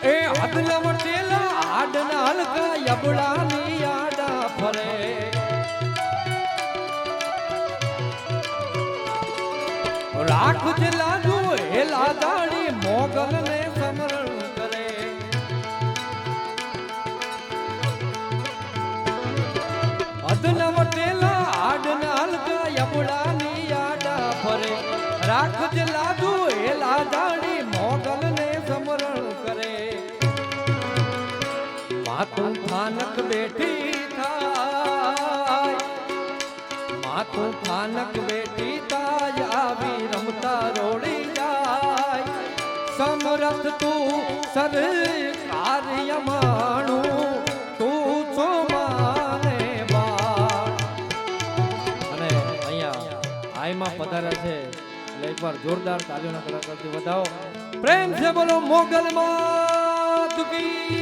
એ હદલા વટેલા આડના હલકા યબડાની આડા ફરે રાખજ લાજુ હેલા દાડી મોગલ ને સમરણ કરે હદલા વટેલા આડના હલકા યબડાની આડા ફરે રાખજ લાજુ હેલા દાડી મોગલ ને સમરણ કરે માતું થાનક બેઠી થાય માતું થાનક બેઠી થાય આવી રમતા રોડી જાય સમરથ તું સરકાર્ય માણું તું છો માને બા અને અહીંયા આઈમાં પધાર્યા છે એટલે એકવાર જોરદાર તાલીઓના કલાકારથી વધાવો પ્રેમ છે બોલો મોગલ માત કી